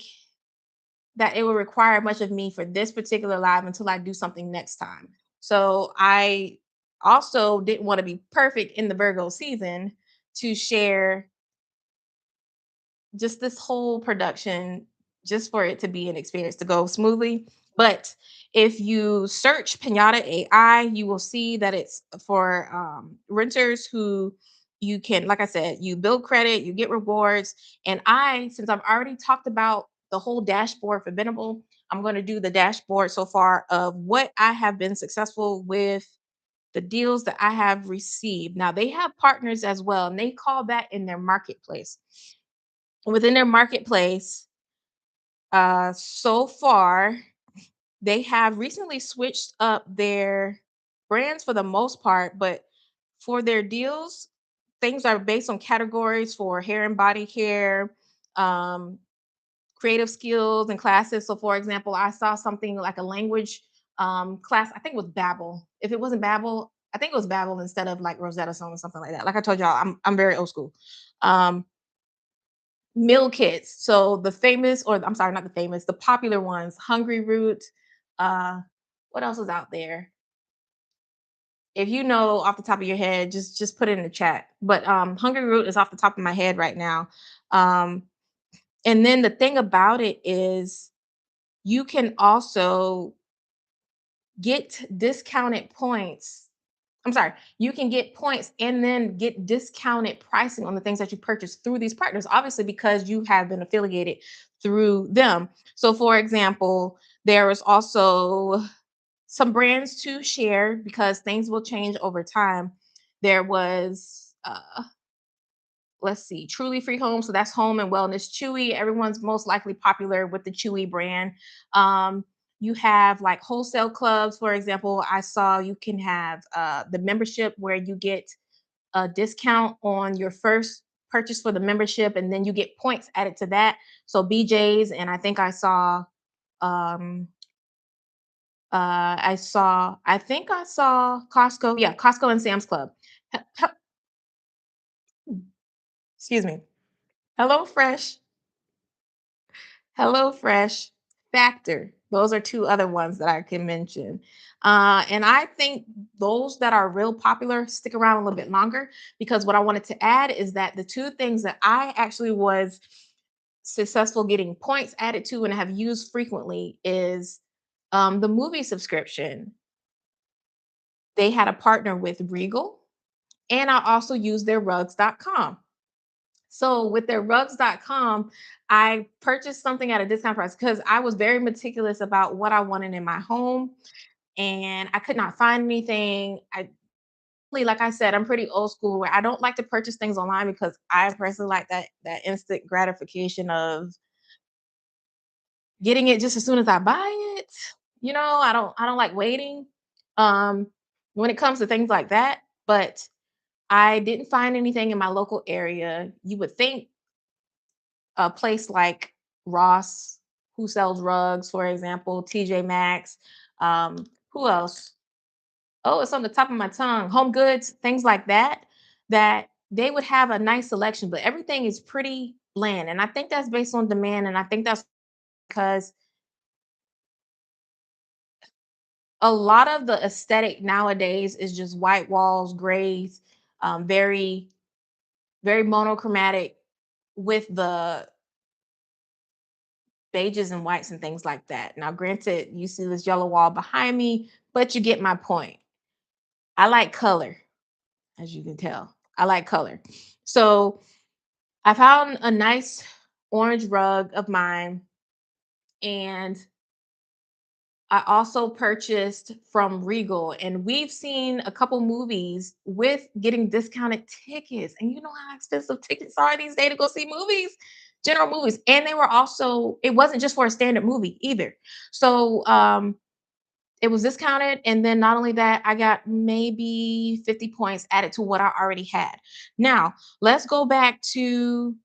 that it will require much of me for this particular live until I do something next time. So I also didn't want to be perfect in the Virgo season to share just this whole production just for it to be an experience to go smoothly. But if you search Pinata AI, you will see that it's for renters who you can, like I said, you build credit, you get rewards. And since I've already talked about the whole dashboard for Benable, I'm going to do the dashboard so far of what I have been successful with, the deals that I have received. Now they have partners as well, and they call that in their marketplace. Within their marketplace, so far, they have recently switched up their brands for the most part, but for their deals, things are based on categories for hair and body care, um, creative skills and classes. So, for example, I saw something like a language class. I think it was Babbel. If it wasn't Babbel, I think it was Babbel instead of like Rosetta Stone or something like that. Like I told y'all, I'm very old school. Um, meal kits. So the famous, or I'm sorry, not the famous, the popular ones, Hungry Root. Uh, what else is out there? If you know off the top of your head, just put it in the chat. But Hungry Root is off the top of my head right now. Um, and then the thing about it is you can also get discounted points. I'm sorry, you can get points and then get discounted pricing on the things that you purchase through these partners, obviously, because you have been affiliated through them. So, for example, there is also some brands to share because things will change over time. There was let's see, Truly Free Home. So that's home and wellness. Chewy, everyone's most likely popular with the Chewy brand. Um, you have like wholesale clubs, for example. I saw you can have the membership where you get a discount on your first purchase for the membership, and then you get points added to that. So BJ's, and um, I think I saw Costco. Yeah, Costco and Sam's Club. Excuse me. Hello Fresh. HelloFresh, Factor. Those are two other ones that I can mention. And I think those that are real popular stick around a little bit longer because what I wanted to add is that the two things that I actually was successful getting points added to and have used frequently is the movie subscription. They had a partner with Regal, and I also used their rugs.com. So with their rugs.com, I purchased something at a discount price because I was very meticulous about what I wanted in my home and I could not find anything. Like I said, I'm pretty old school where I don't like to purchase things online because I personally like that instant gratification of getting it just as soon as I buy it. I don't like waiting um when it comes to things like that, but I didn't find anything in my local area. You would think a place like Ross, who sells rugs, for example, TJ Maxx. Who else? Oh, it's on the top of my tongue. Home Goods, things like that, that they would have a nice selection, but everything is pretty bland. And I think that's based on demand. And I think that's because a lot of the aesthetic nowadays is just white walls, grays, very, very monochromatic with the beiges and whites and things like that. Now, granted, you see this yellow wall behind me, but you get my point. I like color, as you can tell. I like color. So I found a nice orange rug of mine, and I also purchased from Regal, and we've seen a couple movies with getting discounted tickets. And you know how expensive tickets are these days to go see movies, general movies. And they were also, it wasn't just for a standard movie either. So it was discounted. And then not only that, I got maybe 50 points added to what I already had. Now, let's go back to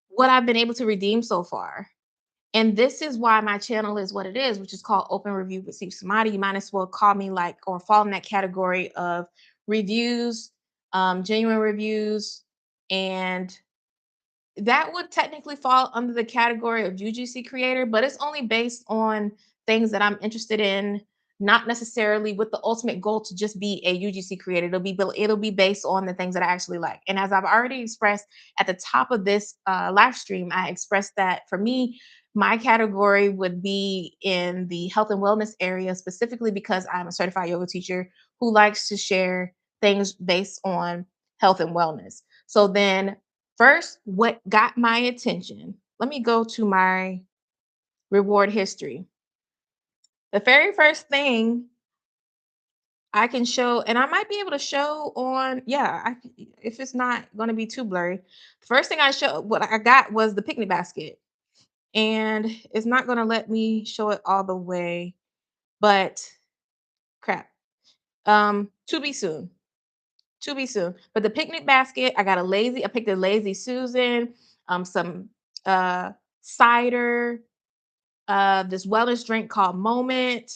what I've been able to redeem so far. And this is why my channel is what it is, which is called Open Review with CSumati. You might as well call me like or fall in that category of reviews, genuine reviews, and that would technically fall under the category of UGC creator, but it's only based on things that I'm interested in, not necessarily with the ultimate goal to just be a UGC creator. It'll be based on the things that I actually like. And as I've already expressed at the top of this live stream, I expressed that for me, my category would be in the health and wellness area, specifically because I'm a certified yoga teacher who likes to share things based on health and wellness. So then first, what got my attention, let me go to my reward history. The very first thing I can show, and I might be able to show on, yeah, if it's not going to be too blurry. The first thing I show, what I got was the picnic basket, and it's not going to let me show it all the way, but crap. To be soon. To be soon. But the picnic basket, I picked a lazy Susan, some cider, this wellness drink called Moment,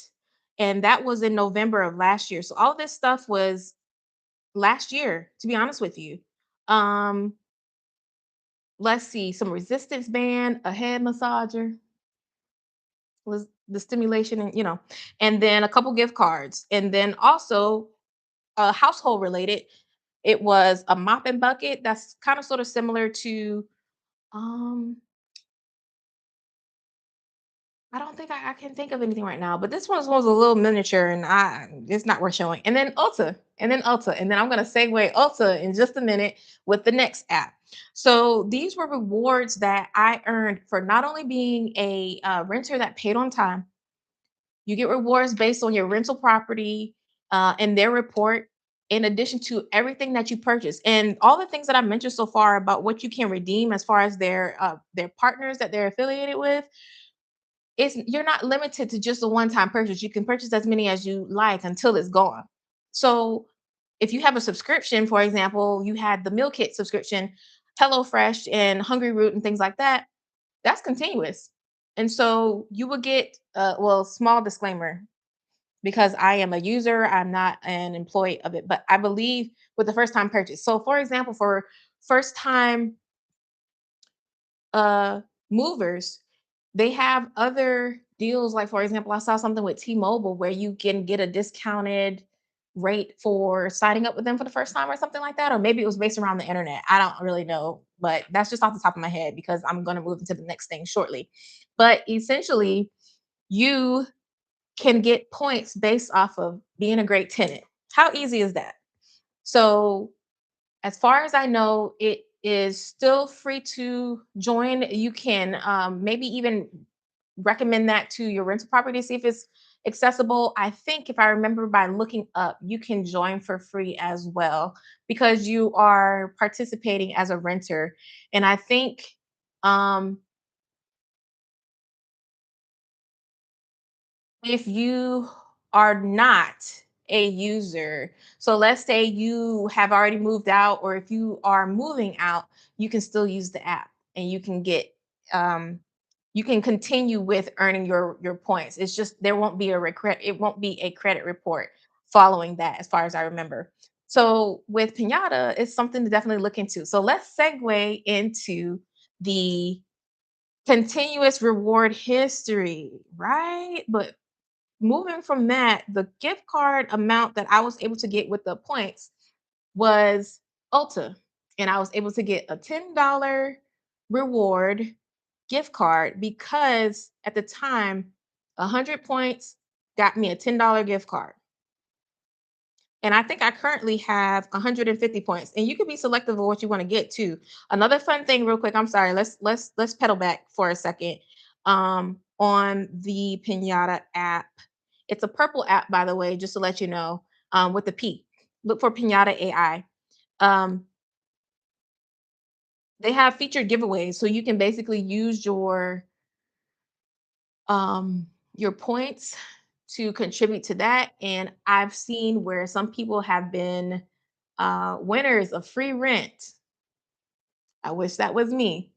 and that was in November of last year. So all this stuff was last year, to be honest with you. Um, let's see, some resistance band, a head massager, was the stimulation, and and then a couple gift cards, and then also household related. It was a mop and bucket that's kind of sort of similar to um I don't think I can think of anything right now, but this was a little miniature, and it's not worth showing. And then I'm gonna segue Ulta in just a minute with the next app. So these were rewards that I earned for not only being a renter that paid on time. You get rewards based on your rental property and their report, in addition to everything that you purchase and all the things that I mentioned so far about what you can redeem as far as their partners that they're affiliated with. You're not limited to just a one-time purchase. You can purchase as many as you like until it's gone. So if you have a subscription, for example, you had the meal kit subscription, HelloFresh and Hungry Root and things like that, that's continuous. And so you will get, well, small disclaimer, because I am a user, I'm not an employee of it, but I believe with the first time purchase. So for example, for first time uh movers, they have other deals. Like for example, I saw something with T-Mobile where you can get a discounted rate for signing up with them for the first time or something like that, or maybe it was based around the internet. I don't really know, but that's just off the top of my head because I'm going to move into the next thing shortly. But essentially, you can get points based off of being a great tenant. How easy is that? So as far as I know, it is still free to join. You can maybe even recommend that to your rental property, see if it's accessible. I think if I remember by looking up, you can join for free as well because you are participating as a renter. And I think um, if you are not a user, so let's say you have already moved out, or if you are moving out, you can still use the app and um, you can continue with earning your points. It's just there won't be it won't be a credit report following that, as far as I remember. So with Pinata, it's something to definitely look into. So let's segue into the continuous reward history, right? But moving from that, the gift card amount that I was able to get with the points was Ulta. And I was able to get a $10 reward gift card because at the time, 100 points got me a $10 gift card. And I think I currently have 150 points. And you can be selective of what you want to get too. Another fun thing, real quick. I'm sorry. Let's pedal back for a second. On the Pinata app, it's a purple app, by the way, just to let you know. With the P. Look for Pinata AI. Um, they have featured giveaways, so you can basically use your points to contribute to that. And I've seen where some people have been winners of free rent. I wish that was me.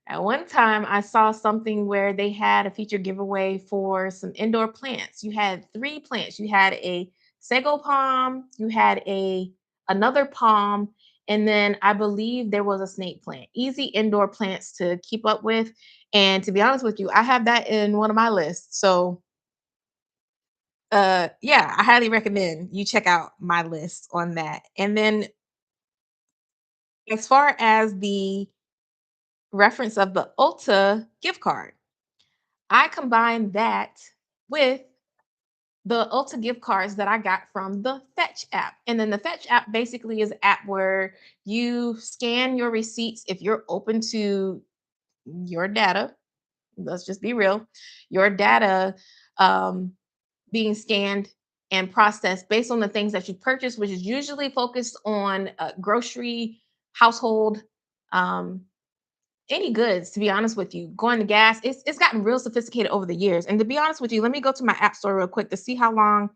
At one time, I saw something where they had a feature giveaway for some indoor plants. You had three plants. You had a sago palm, you had a another palm, and then I believe there was a snake plant. Easy indoor plants to keep up with. And to be honest with you, I have that in one of my lists. So yeah, I highly recommend you check out my list on that. And then as far as the reference of the Ulta gift card, I combined that with the Ulta gift cards that I got from the Fetch app. And then the Fetch app basically is an app where you scan your receipts if you're open to your data. Let's just be real. Your data um, being scanned and processed based on the things that you purchase, which is usually focused on grocery, household, um, any goods. To be honest with you, going to gas, it's gotten real sophisticated over the years. And to be honest with you, let me go to my app store real quick to see how long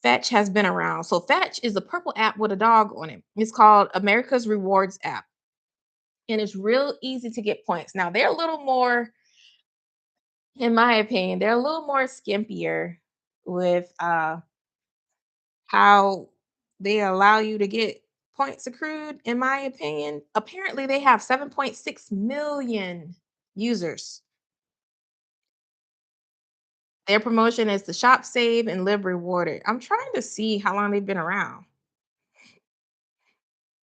Fetch has been around. So Fetch is a purple app with a dog on it. It's called America's Rewards app, and it's real easy to get points. Now they're a little more, in my opinion, they're a little more skimpier with how they allow you to get points accrued, in my opinion. Apparently, they have 7.6 million users. Their promotion is to shop, save, and live rewarded. I'm trying to see how long they've been around.